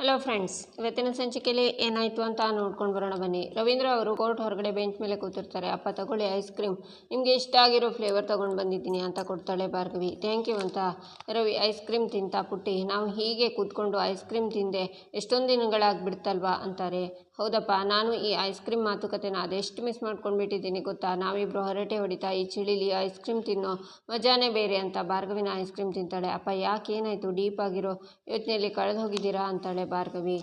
Hello friends, ಇವತ್ತಿನ ಸಂಚಿಕೆಯಲ್ಲಿ ಏನಾಯಿತು ಅಂತ ನೋಡ್ಕೊಂಡು ಬರೋಣ ಬನ್ನಿ. ರವೀಂದ್ರ ಅವರು ಕೋರ್ಟ್ ಹೊರಗಡೆ ಬೆಂಚ್ ಮೇಲೆ ಕೂತಿರ್ತಾರೆ. ಅಪ್ಪ ತಗೊಳ್ಳಿ ಐಸ್ ಕ್ರೀಮ್, ನಿಮಗೆ ಇಷ್ಟ ಆಗಿರೋ ಫ್ಲೇವರ್ ತೊಗೊಂಡು ಬಂದಿದ್ದೀನಿ ಅಂತ ಕೊಡ್ತಾಳೆ ಭಾರ್ಗವಿ. ಥ್ಯಾಂಕ್ ಯು ಅಂತ ರವಿ ಐಸ್ ಕ್ರೀಮ್ ತಿಂತಾ ಪುಟ್ಟಿ, ನಾವು ಹೀಗೆ ಕೂತ್ಕೊಂಡು ಐಸ್ ಕ್ರೀಮ್ ತಿಂದೆ ಎಷ್ಟೊಂದು ದಿನಗಳಾಗ್ಬಿಡ್ತಲ್ವಾ ಅಂತಾರೆ. ಹೌದಪ್ಪ, ನಾನು ಈ ಐಸ್ ಕ್ರೀಮ್ ಮಾತುಕತೆನ ಅದೆಷ್ಟು ಮಿಸ್ ಮಾಡ್ಕೊಂಡ್ಬಿಟ್ಟಿದ್ದೀನಿ ಗೊತ್ತಾ. ನಾವಿಬ್ಬರು ಹರಟೆ ಹೊಡಿತಾ ಈ ಚಳಿಲಿ ಐಸ್ ಕ್ರೀಮ್ ತಿನ್ನೋ ಮಜಾನೇ ಬೇರೆ ಅಂತ ಭಾರ್ಗವಿನ ಐಸ್ ಕ್ರೀಮ್ ತಿಂತಾಳೆ. ಅಪ್ಪ ಯಾಕೆ, ಏನಾಯಿತು, ಡೀಪ್ ಆಗಿರೋ ಯೋಚನೆಯಲ್ಲಿ ಕಳೆದು ಹೋಗಿದ್ದೀರಾ ಅಂತಾಳೆ ಭಾರ್ಗವಿ.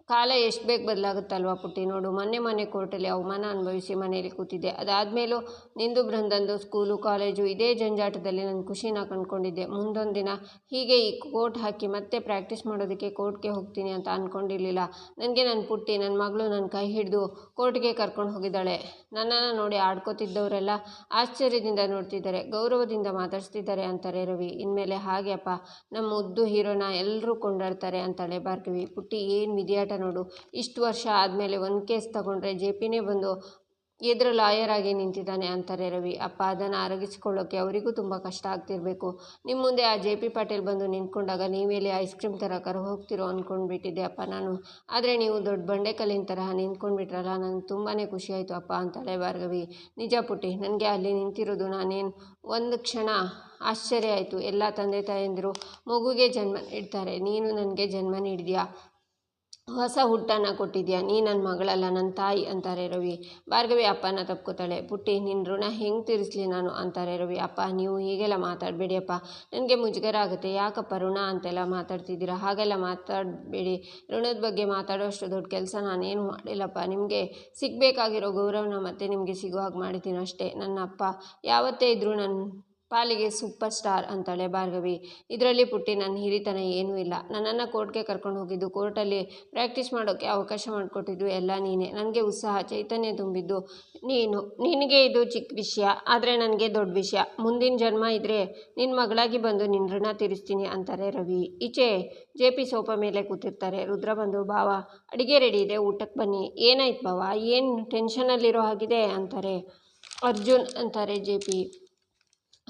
ಕಾಲ ಎಷ್ಟು ಬೇಗ ಬದಲಾಗುತ್ತಲ್ವಾ ಪುಟ್ಟಿ, ನೋಡು ಮೊನ್ನೆ ಕೋರ್ಟಲ್ಲಿ ಅವಮಾನ ಅನುಭವಿಸಿ ಮನೆಯಲ್ಲಿ ಕೂತಿದ್ದೆ. ಅದಾದಮೇಲೂ ನಿಂದು ಬೃಂದಂದು ಸ್ಕೂಲು ಕಾಲೇಜು ಇದೇ ಜಂಜಾಟದಲ್ಲಿ ನನ್ನ ಖುಷಿನ ಕಂಡ್ಕೊಂಡಿದ್ದೆ. ಮುಂದೊಂದು ದಿನ ಹೀಗೆ ಈ ಕೋಟ್ ಹಾಕಿ ಮತ್ತೆ ಪ್ರಾಕ್ಟೀಸ್ ಮಾಡೋದಕ್ಕೆ ಕೋರ್ಟ್ಗೆ ಹೋಗ್ತೀನಿ ಅಂತ ಅಂದ್ಕೊಂಡಿರಲಿಲ್ಲ. ನನಗೆ ನನ್ನ ಪುಟ್ಟಿ, ನನ್ನ ಮಗಳು ನನ್ನ ಕೈ ಹಿಡಿದು ಕೋರ್ಟ್ಗೆ ಕರ್ಕೊಂಡು ಹೋಗಿದ್ದಾಳೆ. ನನ್ನನ್ನು ನೋಡಿ ಆಡ್ಕೋತಿದ್ದವರೆಲ್ಲ ಆಶ್ಚರ್ಯದಿಂದ ನೋಡ್ತಿದ್ದಾರೆ, ಗೌರವದಿಂದ ಮಾತಾಡಿಸ್ತಿದ್ದಾರೆ ಅಂತಾರೆ ರವಿ. ಇನ್ಮೇಲೆ ಹಾಗೆ ಅಪ್ಪ, ನಮ್ಮ ಮುದ್ದು ಹೀರೋನ ಎಲ್ಲರೂ ಕೊಂಡಾಡ್ತಾರೆ ಅಂತಾಳೆ ಭಾರ್ಗವಿ. ಪುಟ್ಟಿ, ಏನು ವಿಧಿಯಾಟ ನೋಡು, ಇಷ್ಟು ವರ್ಷ ಆದಮೇಲೆ ಒಂದು ಕೇಸ್ ತಗೊಂಡ್ರೆ ಜೆಪಿನೇ ಬಂದು ಎದುರು ಲಾಯರ್ ಆಗಿ ನಿಂತಿದ್ದಾನೆ ಅಂತಾರೆ ರವಿ. ಅಪ್ಪ, ಅದನ್ನು ಅರಗಿಸ್ಕೊಳ್ಳೋಕ್ಕೆ ಅವರಿಗೂ ತುಂಬ ಕಷ್ಟ ಆಗ್ತಿರ್ಬೇಕು. ನಿಮ್ಮ ಮುಂದೆ ಆ ಜೆ ಪಿ ಪಾಟೀಲ್ ಬಂದು ನಿಂತ್ಕೊಂಡಾಗ ನೀವೇಲಿ ಐಸ್ ಕ್ರೀಮ್ ಥರ ಕರು ಹೋಗ್ತಿರೋ ಅಂದ್ಕೊಂಡ್ಬಿಟ್ಟಿದ್ದೆ ಅಪ್ಪ ನಾನು. ಆದರೆ ನೀವು ದೊಡ್ಡ ಬಂಡೆಕಲ್ಲಿನ ತರಹ ನಿಂತ್ಕೊಂಡ್ಬಿಟ್ರಲ್ಲ, ನನಗೆ ತುಂಬಾ ಖುಷಿ ಆಯಿತು ಅಪ್ಪ ಅಂತಾಳೆ ಭಾರ್ಗವಿ. ನಿಜ ಪುಟ್ಟಿ, ನನಗೆ ಅಲ್ಲಿ ನಿಂತಿರೋದು ನಾನೇನು ಒಂದು ಕ್ಷಣ ಆಶ್ಚರ್ಯ ಆಯಿತು. ಎಲ್ಲ ತಂದೆ ತಾಯಂದಿರು ಮಗುಗೆ ಜನ್ಮ ನೀಡ್ತಾರೆ, ನೀನು ನನಗೆ ಜನ್ಮ ನೀಡಿದ್ಯಾ, ಹೊಸ ಹುಟ್ಟನ್ನು ಕೊಟ್ಟಿದ್ಯಾ, ನೀ ನನ್ನ ಮಗಳಲ್ಲ, ನನ್ನ ತಾಯಿ ಅಂತಾರೆ ರವಿ. ಭಾರ್ಗವಿ ಅಪ್ಪನ ತಪ್ಕೋತಾಳೆ. ಪುಟ್ಟಿ, ನಿನ್ನ ಋಣ ಹೆಂಗೆ ತೀರಿಸಲಿ ನಾನು ಅಂತಾರೆ ರವಿ. ಅಪ್ಪ, ನೀವು ಹೀಗೆಲ್ಲ ಮಾತಾಡಬೇಡಿ ಅಪ್ಪ, ನನಗೆ ಮುಜುಗರ ಆಗುತ್ತೆ. ಯಾಕಪ್ಪ ಋಣ ಅಂತೆಲ್ಲ ಮಾತಾಡ್ತಿದ್ದೀರಾ, ಹಾಗೆಲ್ಲ ಮಾತಾಡಬೇಡಿ. ಋಣದ ಬಗ್ಗೆ ಮಾತಾಡೋಷ್ಟು ದೊಡ್ಡ ಕೆಲಸ ನಾನೇನು ಮಾಡಿಲ್ಲಪ್ಪ. ನಿಮಗೆ ಸಿಗಬೇಕಾಗಿರೋ ಗೌರವನ ಮತ್ತೆ ನಿಮಗೆ ಸಿಗೋ ಹಾಗೆ ಮಾಡಿದ್ದೀನಿ ಅಷ್ಟೇ. ನನ್ನ ಅಪ್ಪ ಯಾವತ್ತೇ ಇದ್ದರೂ ನನ್ನ ಪಾಲಿಗೆ ಸೂಪರ್ ಸ್ಟಾರ್ ಅಂತಾಳೆ ಭಾರ್ಗವಿ. ಇದರಲ್ಲಿ ಪುಟ್ಟಿ, ನನ್ನ ಹಿರಿತನ ಏನೂ ಇಲ್ಲ. ನನ್ನನ್ನು ಕೋರ್ಟ್ಗೆ ಕರ್ಕೊಂಡು ಹೋಗಿದ್ದು, ಕೋರ್ಟಲ್ಲಿ ಪ್ರಾಕ್ಟೀಸ್ ಮಾಡೋಕ್ಕೆ ಅವಕಾಶ ಮಾಡಿಕೊಟ್ಟಿದ್ದು ಎಲ್ಲ ನೀನೇ. ನನಗೆ ಉತ್ಸಾಹ ಚೈತನ್ಯ ತುಂಬಿದ್ದು ನೀನು. ನಿನಗೆ ಇದು ಚಿಕ್ಕ ವಿಷಯ, ಆದರೆ ನನಗೆ ದೊಡ್ಡ ವಿಷಯ. ಮುಂದಿನ ಜನ್ಮ ಇದ್ದರೆ ನಿನ್ನ ಮಗಳಾಗಿ ಬಂದು ನಿನ್ನ ಋಣ ತೀರಿಸ್ತೀನಿ ಅಂತಾರೆ ರವಿ. ಈಚೆ ಜೆ ಪಿ ಸೋಫಾ ಮೇಲೆ ಕೂತಿರ್ತಾರೆ. ರುದ್ರ ಬಂದು, ಬಾವ ಅಡುಗೆ ರೆಡಿ ಇದೆ, ಊಟಕ್ಕೆ ಬನ್ನಿ. ಏನಾಯ್ತು ಬಾವ, ಏನು ಟೆನ್ಷನಲ್ಲಿರೋ ಹಾಗಿದೆ ಅಂತಾರೆ. ಅರ್ಜುನ್ ಅಂತಾರೆ ಜೆ ಪಿ.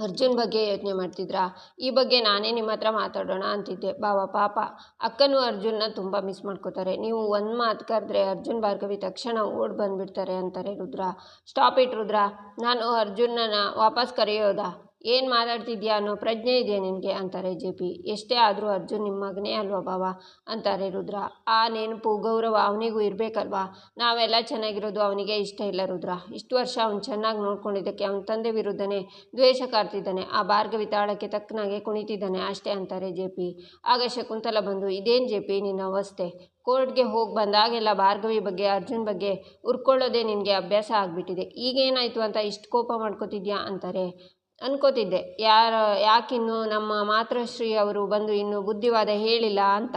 ಅರ್ಜುನ್ ಬಗ್ಗೆ ಯೋಚನೆ ಮಾಡ್ತಿದ್ರಾ? ಈ ಬಗ್ಗೆ ನಾನೇ ನಿಮ್ಮ ಹತ್ರ ಮಾತಾಡೋಣ ಅಂತಿದ್ದೆ ಬಾವ. ಪಾಪ ಅಕ್ಕನೂ ಅರ್ಜುನ್ನ ತುಂಬ ಮಿಸ್ ಮಾಡ್ಕೋತಾರೆ. ನೀವು ಒಂದು ಮಾತು ಕರೆದ್ರೆ ಅರ್ಜುನ್ ಭಾರ್ಗವಿ ತಕ್ಷಣ ಓಡಿ ಬಂದುಬಿಡ್ತಾರೆ ಅಂತಾರೆ ರುದ್ರ. ಸ್ಟಾಪ್ ಇಟ್ ರುದ್ರ, ನಾನು ಅರ್ಜುನನ್ನ ವಾಪಸ್ ಕರೆಯೋದಾ? ಏನು ಮಾತಾಡ್ತಿದ್ಯಾ ಅನ್ನೋ ಪ್ರಜ್ಞೆ ಇದೆಯಾ ನಿನಗೆ ಅಂತಾರೆ ಜೆ ಪಿ. ಎಷ್ಟೇ ಆದರೂ ಅರ್ಜುನ್ ನಿಮ್ಮ ಮಗನೇ ಅಲ್ವಾ ಬಾವ ಅಂತಾರೆ ರುದ್ರ. ಆ ನೆನಪು ಗೌರವ ಅವನಿಗೂ ಇರಬೇಕಲ್ವಾ? ನಾವೆಲ್ಲ ಚೆನ್ನಾಗಿರೋದು ಅವನಿಗೆ ಇಷ್ಟ ಇಲ್ಲ ರುದ್ರ. ಇಷ್ಟು ವರ್ಷ ಅವ್ನು ಚೆನ್ನಾಗಿ ನೋಡ್ಕೊಂಡಿದ್ದಕ್ಕೆ ಅವನ ತಂದೆ ವಿರುದ್ಧನೇ ದ್ವೇಷ ಕಾರ್ತಿದ್ದಾನೆ. ಆ ಭಾರ್ಗವಿ ತಾಳಕ್ಕೆ ತಕ್ಕನಾಗೆ ಕುಣಿತಿದ್ದಾನೆ ಅಷ್ಟೇ ಅಂತಾರೆ ಜೆ ಪಿ. ಆಗ ಶಕುಂತಲ ಬಂದು, ಇದೇನು ಜೆ ಪಿ ನಿನ್ನ ಅವಸ್ಥೆ? ಕೋರ್ಟ್ಗೆ ಹೋಗಿ ಬಂದಾಗೆಲ್ಲ ಭಾರ್ಗವಿ ಬಗ್ಗೆ ಅರ್ಜುನ್ ಬಗ್ಗೆ ಉರ್ಕೊಳ್ಳೋದೇ ನಿನಗೆ ಅಭ್ಯಾಸ ಆಗಿಬಿಟ್ಟಿದೆ. ಈಗೇನಾಯಿತು ಅಂತ ಇಷ್ಟು ಕೋಪ ಮಾಡ್ಕೋತಿದ್ಯಾ ಅಂತಾರೆ. ಅನ್ಕೋತಿದ್ದೆ ಯಾಕಿನ್ನು ನಮ್ಮ ಮಾತೃಶ್ರೀ ಅವರು ಬಂದು ಇನ್ನೂ ಬುದ್ಧಿವಾದ ಹೇಳಿಲ್ಲ ಅಂತ.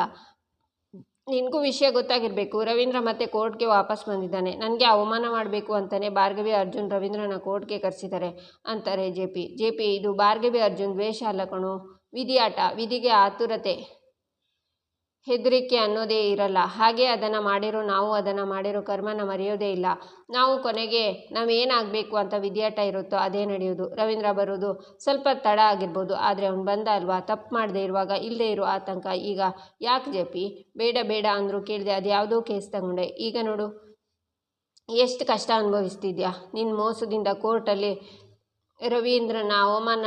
ನಿನಗೂ ವಿಷಯ ಗೊತ್ತಾಗಿರಬೇಕು. ರವೀಂದ್ರ ಮತ್ತೆ ಕೋರ್ಟ್ಗೆ ವಾಪಸ್ ಬಂದಿದ್ದಾನೆ. ನನಗೆ ಅವಮಾನ ಮಾಡಬೇಕು ಅಂತಲೇ ಭಾರ್ಗವಿ ಅರ್ಜುನ್ ರವೀಂದ್ರನ ಕೋರ್ಟ್ಗೆ ಕರೆಸಿದ್ದಾರೆ ಅಂತಾರೆ ಜೆ ಪಿ. ಇದು ಭಾರ್ಗವಿ ಅರ್ಜುನ್ ದ್ವೇಷ ಅಲ್ಲ ಕಣೋ, ವಿಧಿಯಾಟ. ವಿಧಿಗೆ ಆತುರತೆ ಹೆದರಿಕೆ ಅನ್ನೋದೇ ಇರಲ್ಲ. ಹಾಗೆ ಅದನ್ನು ಮಾಡಿರೋ ನಾವು ಅದನ್ನು ಮಾಡಿರೋ ಕರ್ಮನ ಮರೆಯೋದೇ ಇಲ್ಲ. ನಾವು ಕೊನೆಗೆ ನಾವೇನಾಗಬೇಕು ಅಂತ ವಿಧಿಯಾಟ ಇರುತ್ತೋ ಅದೇ ನಡೆಯೋದು. ರವೀಂದ್ರ ಬರೋದು ಸ್ವಲ್ಪ ತಡ ಆಗಿರ್ಬೋದು, ಆದರೆ ಅವ್ನು ಬಂದ ಅಲ್ವಾ. ತಪ್ಪು ಮಾಡದೇ ಇರುವಾಗ ಇಲ್ಲದೇ ಇರೋ ಆತಂಕ ಈಗ ಯಾಕೆ ಜೆ ಪಿ? ಬೇಡ ಅಂದರೂ ಕೇಳಿದೆ, ಅದು ಯಾವುದೋ ಕೇಸ್ ತಗೊಂಡೆ. ಈಗ ನೋಡು ಎಷ್ಟು ಕಷ್ಟ ಅನುಭವಿಸ್ತಿದ್ಯಾ. ನಿನ್ನ ಮೋಸದಿಂದ ಕೋರ್ಟಲ್ಲಿ ರವೀಂದ್ರನ ಅವಮಾನ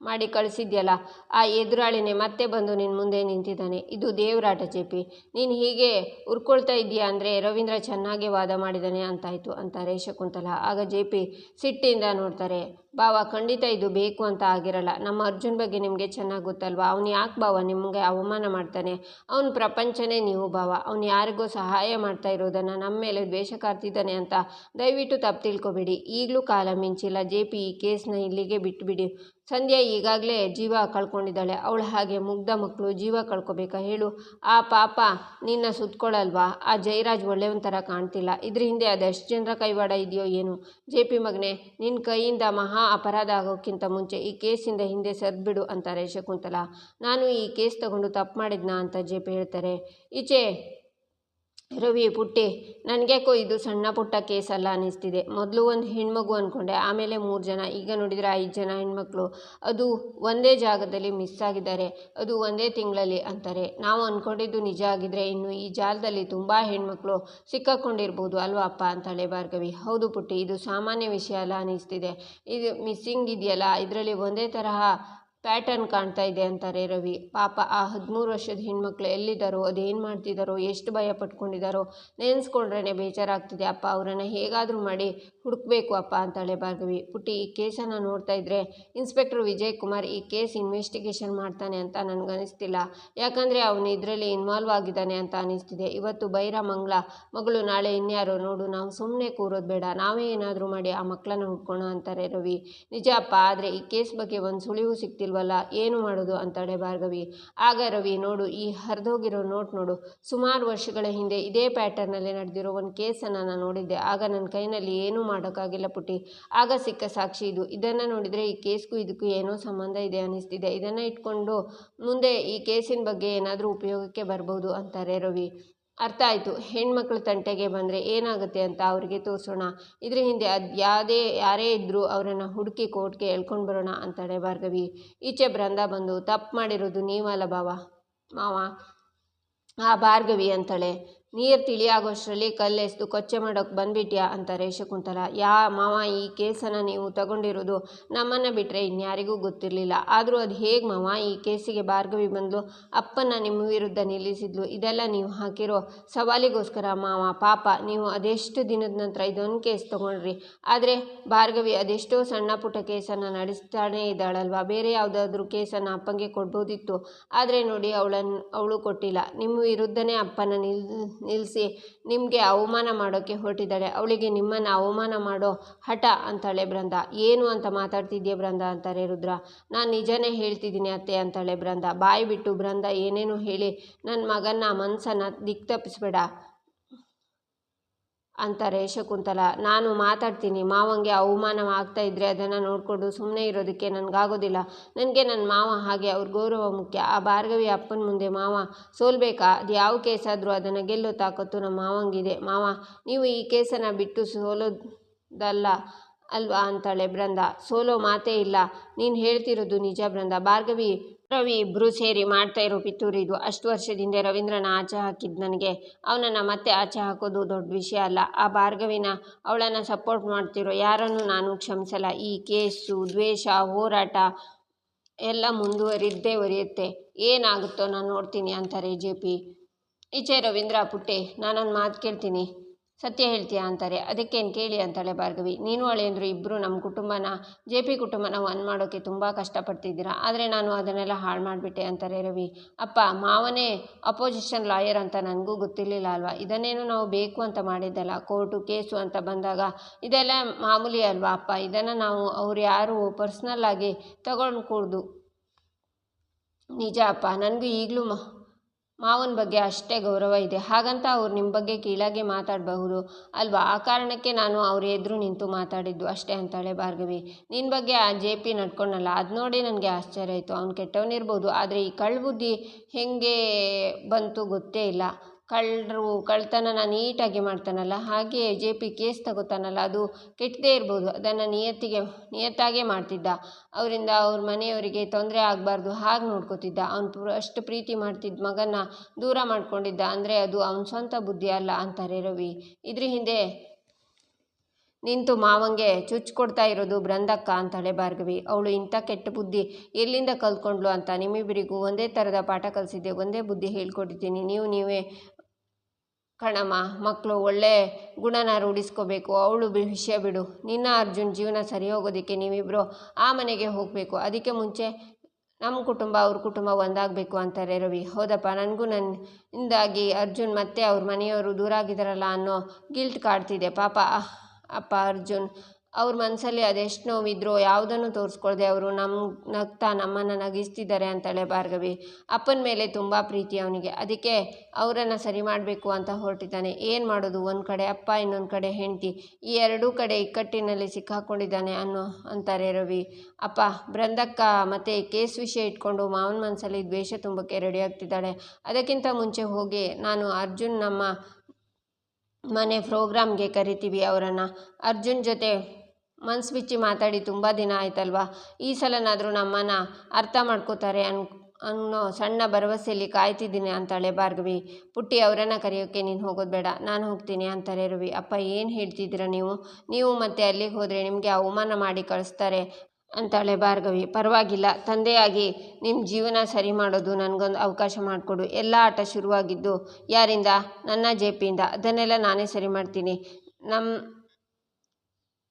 ಮಾಡಿ ಕಳಿಸಿದ್ಯಲ್ಲ, ಆ ಎದುರಾಳಿನೇ ಮತ್ತೆ ಬಂದು ನಿನ್ನ ಮುಂದೆ ನಿಂತಿದ್ದಾನೆ. ಇದು ದೇವರಾಟ ಜೆ ಪಿ. ನೀನು ಹೀಗೆ ಉರ್ಕೊಳ್ತಾ ಇದೆಯಾ ಅಂದರೆ ರವೀಂದ್ರ ಚೆನ್ನಾಗೇ ವಾದ ಮಾಡಿದ್ದಾನೆ ಅಂತಾಯಿತು ಅಂತಾರೆ ಶಕುಂತಲ. ಆಗ ಜೆ ಪಿ ಸಿಟ್ಟಿಂದ ನೋಡ್ತಾರೆ. ಬಾವ, ಖಂಡಿತ ಇದು ಬೇಕು ಅಂತ ಆಗಿರಲ್ಲ. ನಮ್ಮ ಅರ್ಜುನ್ ಬಗ್ಗೆ ನಿಮಗೆ ಚೆನ್ನಾಗಿ ಗೊತ್ತಲ್ವಾ. ಅವನು ಯಾಕೆ ಬಾವ ನಿಮಗೆ ಅವಮಾನ ಮಾಡ್ತಾನೆ? ಅವನ ಪ್ರಪಂಚನೇ ನೀವು ಬಾವ. ಅವನು ಯಾರಿಗೋ ಸಹಾಯ ಮಾಡ್ತಾ ಇರೋದನ್ನು ನಮ್ಮ ಮೇಲೆ ದ್ವೇಷ ಕಾರ್ತಿದ್ದಾನೆ ಅಂತ ದಯವಿಟ್ಟು ತಪ್ಪು ತಿಳ್ಕೊಬೇಡಿ. ಈಗಲೂ ಕಾಲ ಮಿಂಚಿಲ್ಲ ಜೆ ಪಿ. ಈ ಕೇಸ್ನ ಇಲ್ಲಿಗೆ ಬಿಟ್ಟುಬಿಡಿ. ಸಂಧ್ಯಾ ಈಗಾಗಲೇ ಜೀವ ಕಳ್ಕೊಂಡಿದ್ದಾಳೆ. ಅವಳು ಹಾಗೆ ಮುಗ್ಧ ಮಕ್ಕಳು ಜೀವ ಕಳ್ಕೊಬೇಕಾ ಹೇಳು? ಆ ಪಾಪ ನಿನ್ನ ಸುತ್ಕೊಳ್ಳಲ್ವಾ? ಆ ಜಯರಾಜ್ ಒಳ್ಳೆಯವನ ಥರ ಕಾಣ್ತಿಲ್ಲ. ಇದ್ರ ಹಿಂದೆ ಅದೆಷ್ಟು ಜನರ ಕೈವಾಡ ಇದೆಯೋ ಏನು? ಜೆ ಪಿ ಮಗನೇ, ನಿನ್ನ ಕೈಯಿಂದ ಮಹಾ ಅಪರಾಧ ಆಗೋಕ್ಕಿಂತ ಮುಂಚೆ ಈ ಕೇಸಿಂದ ಹಿಂದೆ ಸರಿದ್ಬಿಡು ಅಂತಾರೆ ಶಕುಂತಲ. ನಾನು ಈ ಕೇಸ್ ತಗೊಂಡು ತಪ್ಪು ಮಾಡಿದ್ನಾ ಅಂತ ಜೆ ಪಿ ಹೇಳ್ತಾರೆ. ಈಚೆ ರವಿ ಪುಟ್ಟಿ ನನಗೇಕೋ ಇದು ಸಣ್ಣ ಪುಟ್ಟ ಕೇಸಲ್ಲ ಅನ್ನಿಸ್ತಿದೆ. ಮೊದಲು ಒಂದು ಹೆಣ್ಮಗು ಅಂದ್ಕೊಂಡೆ, ಆಮೇಲೆ 3 ಜನ, ಈಗ ನೋಡಿದರೆ 5 ಜನ ಹೆಣ್ಮಕ್ಳು. ಅದು ಒಂದೇ ಜಾಗದಲ್ಲಿ ಮಿಸ್ ಆಗಿದ್ದಾರೆ, ಅದು ಒಂದೇ ತಿಂಗಳಲ್ಲಿ ಅಂತಾರೆ. ನಾವು ಅಂದ್ಕೊಂಡಿದ್ದು ನಿಜ ಆಗಿದ್ರೆ ಇನ್ನು ಈ ಜಾಲದಲ್ಲಿ ತುಂಬ ಹೆಣ್ಮಕ್ಳು ಸಿಕ್ಕಾಕೊಂಡಿರ್ಬೋದು ಅಲ್ವಾ ಅಪ್ಪ ಅಂತಾಳೆ ಭಾರ್ಗವಿ. ಹೌದು ಪುಟ್ಟಿ, ಇದು ಸಾಮಾನ್ಯ ವಿಷಯ ಅಲ್ಲ ಅನ್ನಿಸ್ತಿದೆ. ಇದು ಮಿಸ್ಸಿಂಗ್ ಇದೆಯಲ್ಲ, ಇದರಲ್ಲಿ ಒಂದೇ ತರಹ ಪ್ಯಾಟರ್ನ್ ಕಾಣ್ತಾ ಇದೆ ಅಂತಾರೆ ರವಿ. ಪಾಪ ಆ 13 ವರ್ಷದ ಹೆಣ್ಮಕ್ಳು ಎಲ್ಲಿದ್ದಾರೋ, ಅದೇನು ಮಾಡ್ತಿದ್ದಾರೋ, ಎಷ್ಟು ಭಯ ಪಟ್ಕೊಂಡಿದ್ದಾರೋ ನೆನೆಸ್ಕೊಂಡ್ರೇ ಬೇಜಾರಾಗ್ತಿದೆ ಅಪ್ಪ. ಅವರನ್ನು ಹೇಗಾದರೂ ಮಾಡಿ ಹುಡುಕ್ಬೇಕು ಅಪ್ಪ ಅಂತಾಳೆ ಭಾರ್ಗವಿ. ಪುಟ್ಟಿ, ಈ ಕೇಸನ್ನು ನೋಡ್ತಾ ಇದ್ರೆ ಇನ್ಸ್ಪೆಕ್ಟರ್ ವಿಜಯ್ ಕುಮಾರ್ ಈ ಕೇಸ್ ಇನ್ವೆಸ್ಟಿಗೇಷನ್ ಮಾಡ್ತಾನೆ ಅಂತ ನನಗನ್ನಿಸ್ತಿಲ್ಲ. ಯಾಕಂದರೆ ಅವನು ಇದರಲ್ಲಿ ಇನ್ವಾಲ್ವ್ ಆಗಿದ್ದಾನೆ ಅಂತ ಅನ್ನಿಸ್ತಿದೆ. ಇವತ್ತು ಬೈರ ಮಗಳು, ನಾಳೆ ಇನ್ಯಾರೋ. ನೋಡು, ನಾವು ಸುಮ್ಮನೆ ಕೂರೋದು ಬೇಡ, ನಾವೇ ಏನಾದರೂ ಮಾಡಿ ಆ ಮಕ್ಕಳನ್ನ ಹುಡ್ಕೋಣ ಅಂತಾರೆ ರವಿ. ನಿಜ ಅಪ್ಪ, ಆದರೆ ಈ ಕೇಸ್ ಬಗ್ಗೆ ಒಂದು ಸುಳಿವು ಸಿಗ್ತಿಲ್ವಲ್ಲ, ಏನು ಮಾಡೋದು ಅಂತಾಳೆ ಭಾರ್ಗವಿ. ಆಗ ರವಿ, ನೋಡು, ಈ ಹರಿದೋಗಿರೋ ನೋಟ್ ನೋಡು, ಸುಮಾರು ವರ್ಷಗಳ ಹಿಂದೆ ಇದೇ ಪ್ಯಾಟರ್ನಲ್ಲಿ ನಡೆದಿರೋ ಒಂದು ಕೇಸನ್ನು ನಾನು ನೋಡಿದ್ದೆ. ಆಗ ನನ್ನ ಕೈನಲ್ಲಿ ಏನೂ ಮಾಡೋಕ್ಕಾಗಿಲ್ಲ ಪುಟ್ಟಿ. ಆಗ ಸಿಕ್ಕ ಸಾಕ್ಷಿ ಇದು. ಇದನ್ನು ನೋಡಿದರೆ ಈ ಕೇಸ್ಗೂ ಇದಕ್ಕೂ ಏನೋ ಸಂಬಂಧ ಇದೆ ಅನ್ನಿಸ್ತಿದೆ. ಇದನ್ನು ಇಟ್ಕೊಂಡು ಮುಂದೆ ಈ ಕೇಸಿನ ಬಗ್ಗೆ ಏನಾದರೂ ಉಪಯೋಗಕ್ಕೆ ಬರ್ಬೋದು ಅಂತಾರೆ ರವಿ. ಅರ್ಥ ಆಯಿತು. ಹೆಣ್ಮಕ್ಳ ತಂಟೆಗೆ ಬಂದರೆ ಏನಾಗುತ್ತೆ ಅಂತ ಅವರಿಗೆ ತೋರಿಸೋಣ. ಇದ್ರ ಹಿಂದೆ ಯಾರೇ ಇದ್ದರೂ ಅವರನ್ನು ಹುಡುಕಿ ಕೋರ್ಟ್ಗೆ ಎಳ್ಕೊಂಡು ಬರೋಣ ಅಂತಾಳೆ ಭಾರ್ಗವಿ. ಈಚೆ ಬೃಂದ ಬಂದು, ತಪ್ಪು ಮಾಡಿರೋದು ನೀವಲ್ಲ ಮಾವ, ಆ ಭಾರ್ಗವಿ ಅಂತಾಳೆ. ನೀರು ತಿಳಿಯಾಗೋಷ್ಟರಲ್ಲಿ ಕಲ್ಲೆಸ್ದು ಕೊಚ್ಚೆ ಮಾಡೋಕ್ಕೆ ಬಂದ್ಬಿಟ್ಯಾ ಅಂತಾರೆ ಶಕುಂತಲ. ಮಾವ, ಈ ಕೇಸನ್ನು ನೀವು ತಗೊಂಡಿರೋದು ನಮ್ಮನ್ನು ಬಿಟ್ಟರೆ ಇನ್ಯಾರಿಗೂ ಗೊತ್ತಿರಲಿಲ್ಲ. ಆದರೂ ಅದು ಹೇಗೆ ಮಾವ ಈ ಕೇಸಿಗೆ ಭಾರ್ಗವಿ ಬಂದಳು, ಅಪ್ಪನ ನಿಮ್ಮ ವಿರುದ್ಧ ನಿಲ್ಲಿಸಿದ್ಲು? ಇದೆಲ್ಲ ನೀವು ಹಾಕಿರೋ ಸವಾಲಿಗೋಸ್ಕರ ಮಾವ. ಪಾಪ ನೀವು ಅದೆಷ್ಟು ದಿನದ ನಂತರ ಇದೊಂದು ಕೇಸ್ ತೊಗೊಂಡ್ರಿ. ಆದರೆ ಭಾರ್ಗವಿ ಅದೆಷ್ಟೋ ಸಣ್ಣ ಪುಟ್ಟ ಕೇಸನ್ನು ನಡೆಸ್ತಾನೇ ಇದ್ದಾಳಲ್ವ. ಬೇರೆ ಯಾವುದಾದ್ರೂ ಕೇಸನ್ನು ಅಪ್ಪಂಗೆ ಕೊಡ್ಬೋದಿತ್ತು. ಆದರೆ ನೋಡಿ, ಅವಳು ಕೊಟ್ಟಿಲ್ಲ. ನಿಮ್ಮ ವಿರುದ್ಧನೇ ಅಪ್ಪನ ನಿಲ್ಲಿಸಿ ನಿಮಗೆ ಅವಮಾನ ಮಾಡೋಕ್ಕೆ ಹೊರಟಿದ್ದಾಳೆ. ಅವಳಿಗೆ ನಿಮ್ಮನ್ನು ಅವಮಾನ ಮಾಡೋ ಹಠ ಅಂತಾಳೆ ಬೃಂದ. ಏನು ಅಂತ ಮಾತಾಡ್ತಿದ್ಯಾ ಬೃಂದ ಅಂತಾರೆ ರುದ್ರ. ನಾನು ನಿಜನೇ ಹೇಳ್ತಿದ್ದೀನಿ ಅತ್ತೆ ಅಂತಾಳೆ ಬೃಂದ. ಬಾಯಿ ಬಿಟ್ಟು ಬೃಂದ ಏನೇನು ಹೇಳಿ ನನ್ನ ಮಗನ ಮನಸ್ಸನ್ನು ದಿಕ್ತಪ್ಪಿಸ್ಬೇಡ ಅಂತಾರೆ ಶಕುಂತಲ. ನಾನು ಮಾತಾಡ್ತೀನಿ. ಮಾವಂಗೆ ಅವಮಾನ ಆಗ್ತಾ ಇದ್ರೆ ಅದನ್ನು ನೋಡಿಕೊಂಡು ಸುಮ್ಮನೆ ಇರೋದಕ್ಕೆ ನನಗಾಗೋದಿಲ್ಲ. ನನಗೆ ನನ್ನ ಮಾವ ಹಾಗೆ, ಅವ್ರ ಗೌರವ ಮುಖ್ಯ. ಆ ಭಾರ್ಗವಿ ಅಪ್ಪನ ಮುಂದೆ ಮಾವ ಸೋಲ್ಬೇಕಾ? ಅದು ಯಾವ ಕೇಸಾದರೂ ಅದನ್ನು ಗೆಲ್ಲೋ ತಾಕತ್ತು ನಮ್ಮ ಮಾವಂಗಿದೆ. ಮಾವ, ನೀವು ಈ ಕೇಸನ್ನು ಬಿಟ್ಟು ಸೋಲೋದಲ್ಲ ಅಲ್ವಾ ಅಂತಾಳೆ ಬೃಂದ. ಸೋಲೋ ಮಾತೇ ಇಲ್ಲ. ನೀನು ಹೇಳ್ತಿರೋದು ನಿಜ ಬೃಂದ. ಭಾರ್ಗವಿ ರವಿ ಇಬ್ಬರೂ ಸೇರಿ ಮಾಡ್ತಾ ಇರೋ ಪಿತೂರಿ ಇದು. ಅಷ್ಟು ವರ್ಷದಿಂದ ರವೀಂದ್ರನ ಆಚೆ ಹಾಕಿದ್ದು ನನಗೆ ಅವನನ್ನು ಮತ್ತೆ ಆಚೆ ಹಾಕೋದು ದೊಡ್ಡ ವಿಷಯ ಅಲ್ಲ. ಆ ಭಾರ್ಗವಿನ ಅವಳನ್ನು ಸಪೋರ್ಟ್ ಮಾಡ್ತಿರೋ ಯಾರನ್ನು ನಾನು ಕ್ಷಮಿಸಲ್ಲ. ಈ ಕೇಸು, ದ್ವೇಷ, ಹೋರಾಟ ಎಲ್ಲ ಮುಂದುವರಿಯುತ್ತೆ. ಏನಾಗುತ್ತೋ ನಾನು ನೋಡ್ತೀನಿ ಅಂತಾರೆ JP. ಈಚೆ ರವೀಂದ್ರ, ಪುಟ್ಟೆ, ನಾನೊಂದು ಮಾತು ಕೇಳ್ತೀನಿ, ಸತ್ಯ ಹೇಳ್ತೀಯಾ ಅಂತಾರೆ. ಅದಕ್ಕೇನು ಕೇಳಿ ಅಂತಾಳೆ ಭಾರ್ಗವಿ. ನೀನು ಅಳಿಯಂದ್ರು ಇಬ್ಬರು ನಮ್ಮ ಕುಟುಂಬನ, JP ಕುಟುಂಬನ ಒಂದು ಮಾಡೋಕ್ಕೆ ತುಂಬ ಕಷ್ಟಪಡ್ತಿದ್ದೀರಾ. ಆದರೆ ನಾನು ಅದನ್ನೆಲ್ಲ ಹಾಳು ಮಾಡಿಬಿಟ್ಟೆ ಅಂತಾರೆ ರವಿ. ಅಪ್ಪ, ಮಾವನೇ ಅಪೋಸಿಷನ್ ಲಾಯರ್ ಅಂತ ನನಗೂ ಗೊತ್ತಿರಲಿಲ್ಲ ಅಲ್ವಾ. ಇದನ್ನೇನು ನಾವು ಬೇಕು ಅಂತ ಮಾಡಿದ್ದಲ್ಲ. ಕೋರ್ಟು ಕೇಸು ಅಂತ ಬಂದಾಗ ಇದೆಲ್ಲ ಮಾಮೂಲಿ ಅಲ್ವಾ ಅಪ್ಪ. ಇದನ್ನು ನಾವು ಅವ್ರು ಯಾರು ಪರ್ಸ್ನಲ್ ಆಗಿ ತಗೊಂಡ್ಕೂಡ್ದು. ನಿಜ ಅಪ್ಪ, ನನಗೂ ಈಗಲೂ ಮಾವನ ಬಗ್ಗೆ ಅಷ್ಟೇ ಗೌರವ ಇದೆ. ಹಾಗಂತ ಅವ್ರು ನಿಮ್ಮ ಬಗ್ಗೆ ಕೀಳಾಗಿ ಮಾತಾಡಬಹುದು ಅಲ್ವಾ. ಆ ಕಾರಣಕ್ಕೆ ನಾನು ಅವ್ರ ಎದುರು ನಿಂತು ಮಾತಾಡಿದ್ದು ಅಷ್ಟೇ ಅಂತಾಳೆ ಭಾರ್ಗವಿ. ನಿನ್ನ ಬಗ್ಗೆ ಆ JP ನಡ್ಕೊಂಡಲ್ಲ, ಅದು ನೋಡಿ ನನಗೆ ಆಶ್ಚರ್ಯ ಆಯಿತು. ಅವ್ನು ಕೆಟ್ಟವನಿರ್ಬೋದು, ಆದರೆ ಈ ಕಳ್ಬುದ್ಧಿ ಹೇಗೆ ಬಂತು ಗೊತ್ತೇ ಇಲ್ಲ. ಕಳ್ತನನ ನೀಟಾಗಿ ಮಾಡ್ತಾನಲ್ಲ, ಹಾಗೆ JP ಕೇಸ್ ತಗೋತಾನಲ್ಲ, ಅದು ಕೆಟ್ಟದೇ ಇರ್ಬೋದು. ಅದನ್ನು ನಿಯತ್ತಾಗೇ ಮಾಡ್ತಿದ್ದ. ಅವರಿಂದ ಅವ್ರ ಮನೆಯವರಿಗೆ ತೊಂದರೆ ಆಗಬಾರ್ದು ಹಾಗೆ ನೋಡ್ಕೋತಿದ್ದ. ಅವನು ಅಷ್ಟು ಪ್ರೀತಿ ಮಾಡ್ತಿದ್ದ ಮಗನ ದೂರ ಮಾಡ್ಕೊಂಡಿದ್ದ ಅಂದರೆ ಅದು ಅವನ ಸ್ವಂತ ಬುದ್ಧಿ ಅಲ್ಲ ಅಂತಾರೆ ರವಿ. ಇದ್ರ ಹಿಂದೆ ನಿಂತು ಮಾವಂಗೆ ಕೊಡ್ತಾ ಇರೋದು ಬೃಂದಕ್ಕ ಅಂತಾಳೆ ಭಾರ್ಗವಿ. ಅವಳು ಇಂಥ ಕೆಟ್ಟ ಬುದ್ಧಿ ಎಲ್ಲಿಂದ ಕಲ್ತ್ಕೊಂಡ್ಲು ಅಂತ ನಿಮ್ಮಿಬ್ಬರಿಗೂ ಒಂದೇ ಥರದ ಪಾಠ ಕಲಿಸಿದ್ದೆ, ಒಂದೇ ಬುದ್ಧಿ ಹೇಳ್ಕೊಟ್ಟಿದ್ದೀನಿ. ನೀವೇ ಕಣಮ್ಮ, ಮಕ್ಕಳು ಒಳ್ಳೆ ಗುಣನ ರೂಢಿಸ್ಕೋಬೇಕು. ಅವಳು ವಿಷಯ ಬಿಡು. ನಿನ್ನ ಅರ್ಜುನ್ ಜೀವನ ಸರಿ ಹೋಗೋದಕ್ಕೆ ನೀವಿಬ್ಬರು ಆ ಮನೆಗೆ ಹೋಗಬೇಕು. ಅದಕ್ಕೆ ಮುಂಚೆ ನಮ್ಮ ಕುಟುಂಬ ಅವ್ರ ಕುಟುಂಬ ಒಂದಾಗಬೇಕು ಅಂತಾರೆ ರವಿ. ಹೌದಪ್ಪ, ನನಗೂ ನನ್ನಿಂದಾಗಿ ಅರ್ಜುನ್ ಮತ್ತೆ ಅವ್ರ ಮನೆಯವರು ದೂರ ಆಗಿದ್ದಾರಲ್ಲ ಅನ್ನೋ ಗಿಲ್ಟ್ ಕಾಡ್ತಿದೆ. ಪಾಪ ಅಪ್ಪ ಅರ್ಜುನ್, ಅವ್ರ ಮನಸ್ಸಲ್ಲಿ ಅದೆಷ್ಟು ನೋವಿದ್ರೋ ಯಾವುದನ್ನು ತೋರಿಸ್ಕೊಳ್ದೆ ಅವರು ನಮ್ಮನ್ನು ನಗಿಸ್ತಿದ್ದಾರೆ ಅಂತಾಳೆ ಭಾರ್ಗವಿ. ಅಪ್ಪನ ಮೇಲೆ ತುಂಬ ಪ್ರೀತಿ ಅವನಿಗೆ, ಅದಕ್ಕೆ ಅವರನ್ನು ಸರಿ ಮಾಡಬೇಕು ಅಂತ ಹೊರಟಿದ್ದಾನೆ. ಏನು ಮಾಡೋದು, ಒಂದು ಕಡೆ ಅಪ್ಪ, ಇನ್ನೊಂದು ಕಡೆ ಹೆಂಡತಿ, ಈ ಎರಡೂ ಕಡೆ ಇಕ್ಕಟ್ಟಿನಲ್ಲಿ ಸಿಕ್ಕಾಕೊಂಡಿದ್ದಾನೆ ಅಂತಾರೆ ರವಿ. ಅಪ್ಪ, ಬೃಂದಕ್ಕ ಮತ್ತೆ ಕೇಸ್ ವಿಷಯ ಇಟ್ಕೊಂಡು ಮಾವನ ಮನಸ್ಸಲ್ಲಿ ದ್ವೇಷ ತುಂಬಕ್ಕೆ ರೆಡಿ ಆಗ್ತಿದ್ದಾಳೆ. ಅದಕ್ಕಿಂತ ಮುಂಚೆ ಹೋಗಿ ನಾನು ಅರ್ಜುನ್ ನಮ್ಮ ಮನೆ ಪ್ರೋಗ್ರಾಮ್ಗೆ ಕರಿತೀವಿ ಅವರನ್ನು. ಅರ್ಜುನ್ ಜೊತೆ ಮನ್ಸು ಬಿಚ್ಚಿ ಮಾತಾಡಿ ತುಂಬ ದಿನ ಆಯ್ತಲ್ವಾ, ಈ ಸಲನಾದರೂ ನಮ್ಮನ್ನ ಅರ್ಥ ಮಾಡ್ಕೋತಾರೆ ಅನ್ನೋ ಸಣ್ಣ ಭರವಸೆಯಲ್ಲಿ ಕಾಯ್ತಿದ್ದೀನಿ ಅಂತಾಳೆ ಭಾರ್ಗವಿ. ಪುಟ್ಟಿ, ಅವರನ್ನು ಕರೆಯೋಕ್ಕೆ ನೀನು ಹೋಗೋದು ಬೇಡ, ನಾನು ಹೋಗ್ತೀನಿ ಅಂತಾರೆ ರವಿ. ಅಪ್ಪ, ಏನು ಹೇಳ್ತಿದ್ದೀರಾ ನೀವು ಮತ್ತೆ ಅಲ್ಲಿಗೆ ಹೋದರೆ ನಿಮಗೆ ಅವಮಾನ ಮಾಡಿ ಕಳಿಸ್ತಾರೆ ಅಂತಾಳೆ ಭಾರ್ಗವಿ. ಪರವಾಗಿಲ್ಲ, ತಂದೆಯಾಗಿ ನಿಮ್ಮ ಜೀವನ ಸರಿ ಮಾಡೋದು ನನಗೊಂದು ಅವಕಾಶ ಮಾಡಿಕೊಡು. ಎಲ್ಲ ಆಟ ಶುರುವಾಗಿದ್ದು ಯಾರಿಂದ? ನನ್ನ ಜೆಪಿಯಿಂದ. ಅದನ್ನೆಲ್ಲ ನಾನೇ ಸರಿ ಮಾಡ್ತೀನಿ. ನಮ್ಮ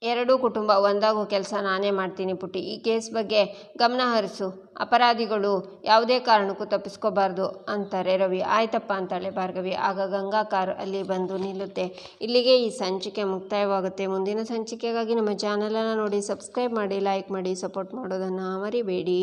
ಎರಡೂ ಕುಟುಂಬ ಒಂದಾಗೋ ಕೆಲಸ ನಾನೇ ಮಾಡ್ತೀನಿ ಪುಟ್ಟಿ. ಈ ಕೇಸ್ ಬಗ್ಗೆ ಗಮನ ಹರಿಸು. ಅಪರಾಧಿಗಳು ಯಾವುದೇ ಕಾರಣಕ್ಕೂ ತಪ್ಪಿಸ್ಕೋಬಾರ್ದು ಅಂತಾರೆ ರವಿ. ಆಯ್ತಪ್ಪ ಅಂತಾಳೆ ಭಾರ್ಗವಿ. ಆಗ ಗಂಗಾ ಕಾರ್ ಅಲ್ಲಿ ಬಂದು ನಿಲ್ಲುತ್ತೆ. ಇಲ್ಲಿಗೆ ಈ ಸಂಚಿಕೆ ಮುಕ್ತಾಯವಾಗುತ್ತೆ. ಮುಂದಿನ ಸಂಚಿಕೆಗಾಗಿ ನಮ್ಮ ಚಾನಲನ್ನು ನೋಡಿ, ಸಬ್ಸ್ಕ್ರೈಬ್ ಮಾಡಿ, ಲೈಕ್ ಮಾಡಿ, ಸಪೋರ್ಟ್ ಮಾಡೋದನ್ನು ಮರಿಬೇಡಿ.